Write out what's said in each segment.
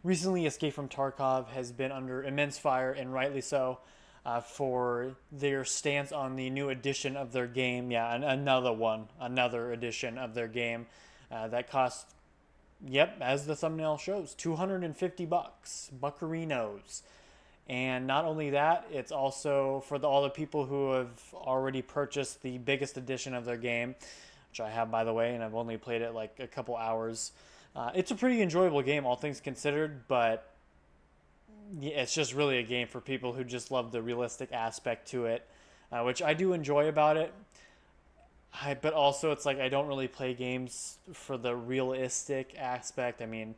recently Escape from Tarkov has been under immense fire, and rightly so, for their stance on the new edition of their game. Yeah, another edition of their game that costs, yep, as the thumbnail shows, $250, buccarinos. And not only that, it's also for all the people who have already purchased the biggest edition of their game, which I have, by the way, and I've only played it like a couple hours. It's a pretty enjoyable game, all things considered, but yeah, it's just really a game for people who just love the realistic aspect to it, which I do enjoy about it. But also, it's like I don't really play games for the realistic aspect. I mean,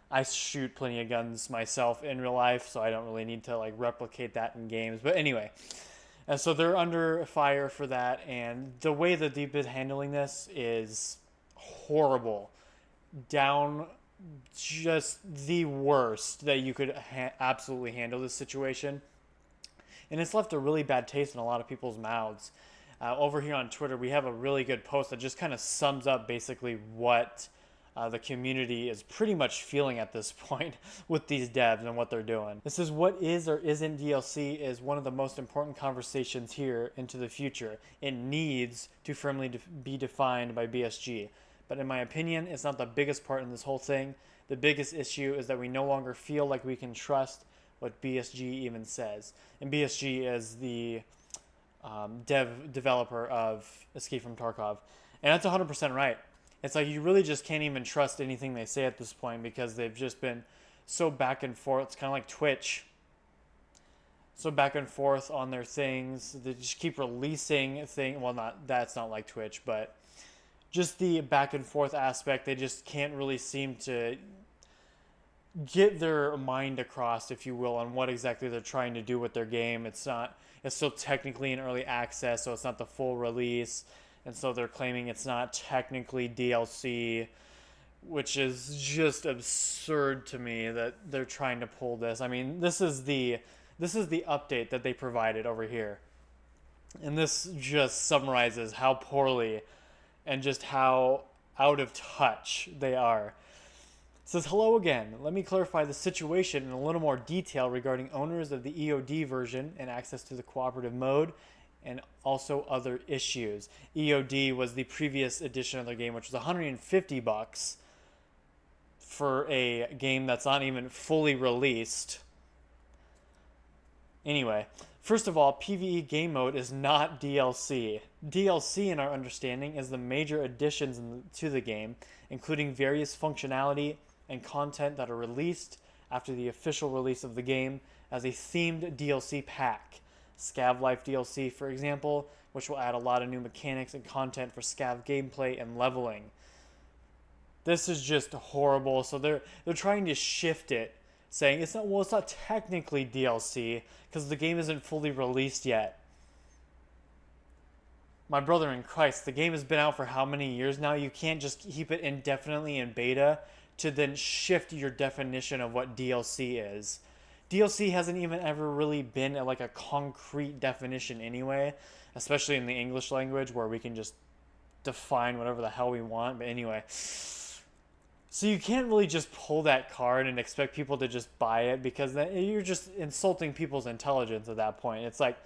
I shoot plenty of guns myself in real life, so I don't really need to like replicate that in games. But anyway, and so they're under fire for that, and the way that they've been handling this is horrible. Down just the worst that you could absolutely handle this situation. And it's left a really bad taste in a lot of people's mouths. Over here on Twitter, we have a really good post that just kind of sums up basically what the community is pretty much feeling at this point with these devs and what they're doing. It says, what is or isn't DLC is one of the most important conversations here into the future. It needs to firmly be defined by BSG. But in my opinion, it's not the biggest part in this whole thing. The biggest issue is that we no longer feel like we can trust what BSG even says. And BSG is the developer of Escape from Tarkov. And that's 100% right. It's like you really just can't even trust anything they say at this point because they've just been so back and forth. It's kind of like Twitch. So back and forth on their things. They just keep releasing things. Well, that's not like Twitch, but just the back and forth aspect, they just can't really seem to get their mind across, if you will, on what exactly they're trying to do with their game. It's still technically in early access, so it's not the full release, and so they're claiming it's not technically DLC, which is just absurd to me that they're trying to pull this. I mean, this is the update that they provided over here, and this just summarizes how poorly and just how out of touch they are. It says, hello again. Let me clarify the situation in a little more detail regarding owners of the EOD version and access to the cooperative mode and also other issues. EOD was the previous edition of the game, which was $150 for a game that's not even fully released. Anyway, first of all, PvE game mode is not DLC. DLC, in our understanding, is the major additions to the game, including various functionality and content that are released after the official release of the game as a themed DLC pack. Scav Life DLC, for example, which will add a lot of new mechanics and content for Scav gameplay and leveling. This is just horrible. So they're trying to shift it, saying it's not technically DLC because the game isn't fully released yet. My brother in Christ, the game has been out for how many years now? You can't just keep it indefinitely in beta to then shift your definition of what DLC is. DLC hasn't even ever really been like a concrete definition anyway, especially in the English language where we can just define whatever the hell we want. But anyway, so you can't really just pull that card and expect people to just buy it because then you're just insulting people's intelligence at that point. It's like,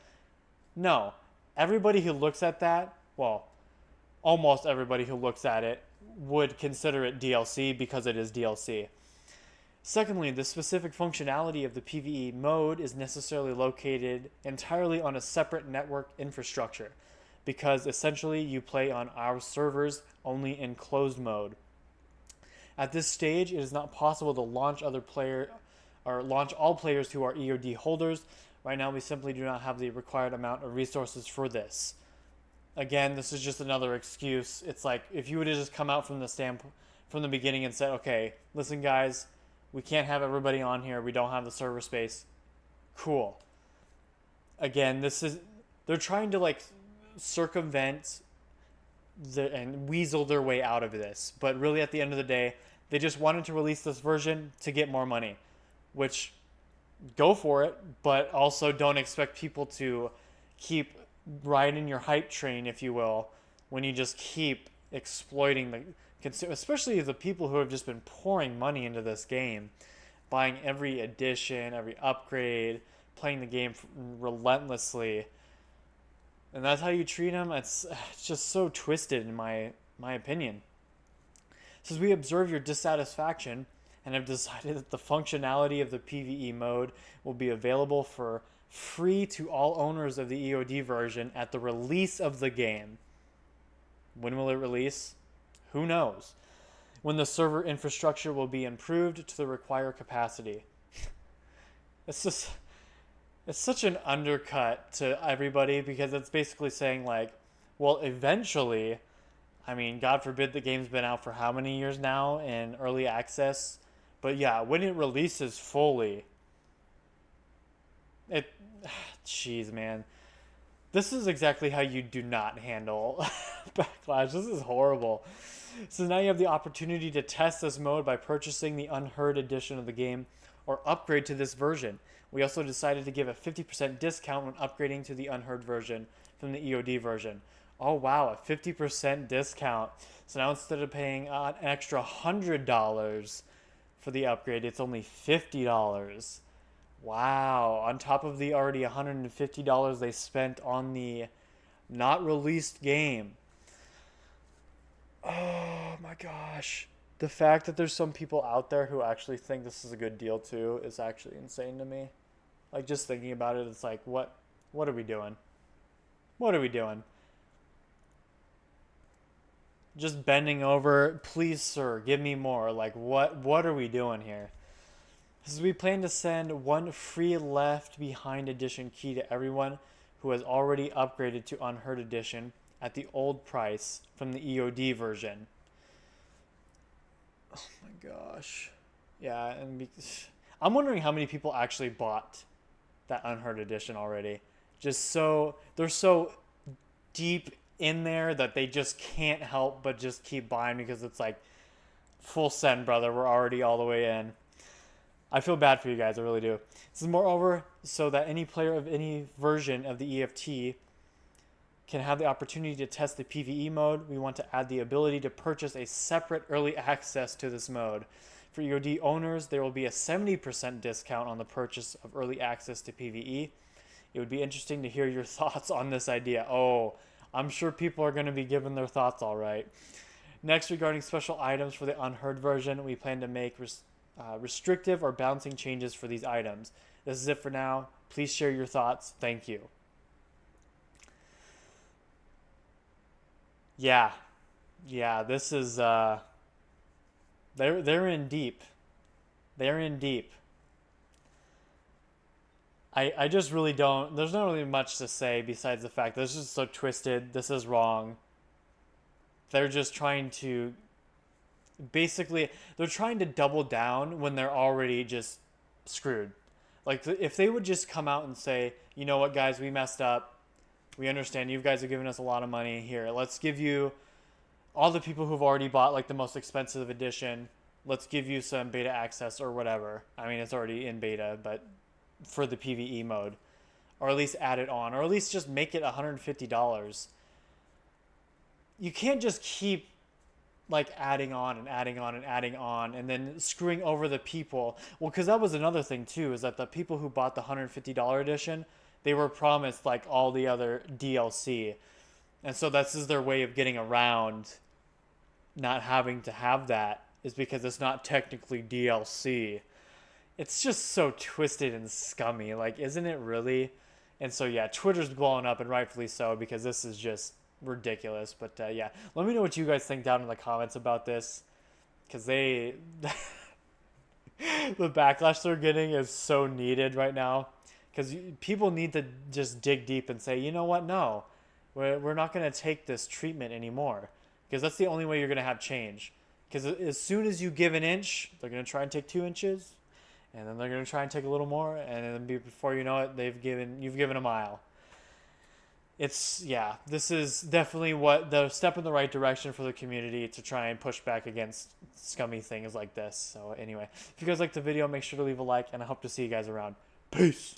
no, everybody who looks at that, well, almost everybody who looks at it would consider it DLC because it is DLC. Secondly, the specific functionality of the PvE mode is necessarily located entirely on a separate network infrastructure because essentially you play on our servers only in closed mode. At this stage, it is not possible to launch launch all players who are EOD holders. Right now, we simply do not have the required amount of resources for this. Again, this is just another excuse. It's like if you would have just come out from the beginning and said, okay, listen guys, we can't have everybody on here. We don't have the server space. Cool. Again, they're trying to like circumvent and weasel their way out of this. But really at the end of the day, they just wanted to release this version to get more money, which go for it, but also don't expect people to keep riding your hype train, if you will, when you just keep exploiting the consumer, especially the people who have just been pouring money into this game. buying every edition, every upgrade, playing the game relentlessly, and that's how you treat them. It's just so twisted in my opinion. Since we observe your dissatisfaction and have decided that the functionality of the PvE mode will be available for free to all owners of the EOD version at the release of the game. When will it release? Who knows? When the server infrastructure will be improved to the required capacity. It's just, it's such an undercut to everybody, because it's basically saying like, well, eventually, I mean, God forbid the game's been out for how many years now in early access, but yeah, when it releases fully, it, jeez, man, this is exactly how you do not handle backlash. This is horrible. So now you have the opportunity to test this mode by purchasing the Unheard edition of the game or upgrade to this version. We also decided to give a 50% discount when upgrading to the Unheard version from the EOD version. Oh wow, a 50% discount. So now instead of paying an extra $100 for the upgrade, it's only $50. Wow, on top of the already $150 they spent on the not released game. Oh my gosh. The fact that there's some people out there who actually think this is a good deal too is actually insane to me. Like, just thinking about it, it's like, what are we doing? What are we doing? Just bending over, please sir, give me more. Like, what are we doing here? Because we plan to send one free Left Behind edition key to everyone who has already upgraded to Unheard edition at the old price from the EOD version. Oh my gosh. Yeah, and I'm wondering how many people actually bought that Unheard edition already. Just so they're so deep in there that they just can't help but just keep buying, because it's like, full send, brother. We're already all the way in. I feel bad for you guys, I really do. This is moreover so that any player of any version of the EFT can have the opportunity to test the PvE mode. We want to add the ability to purchase a separate early access to this mode. For EOD owners, there will be a 70% discount on the purchase of early access to PvE. It would be interesting to hear your thoughts on this idea. Oh, I'm sure people are going to be giving their thoughts all right. Next, regarding special items for the Unheard version, we plan to make restrictive or balancing changes for these items. This is it for now. Please share your thoughts. Thank you. Yeah, this is they're in deep. They're in deep. I just really don't. There's not really much to say besides the fact that this is so twisted. This is wrong. They're just trying to basically, they're trying to double down when they're already just screwed. Like, if they would just come out and say, you know what, guys, we messed up. We understand you guys are giving us a lot of money. Here, let's give you all the people who've already bought like the most expensive edition. Let's give you some beta access or whatever. I mean, it's already in beta, but for the PvE mode, or at least add it on, or at least just make it $150. You can't just keep like adding on and adding on and adding on and then screwing over the people. Well, because that was another thing too, is that the people who bought the $150 edition, they were promised like all the other DLC. And so this is their way of getting around not having to have that, is because it's not technically DLC. It's just so twisted and scummy. Like, isn't it really? And so, yeah, Twitter's blowing up, and rightfully so, because this is just ridiculous. But, yeah, let me know what you guys think down in the comments about this, because the backlash they're getting is so needed right now, because people need to just dig deep and say, you know what, no, we're not going to take this treatment anymore, because that's the only way you're going to have change. Because as soon as you give an inch, they're going to try and take 2 inches, and then they're going to try and take a little more, and then before you know it, you've given a mile. This is definitely the step in the right direction for the community to try and push back against scummy things like this. So anyway, if you guys liked the video, make sure to leave a like, and I hope to see you guys around. Peace!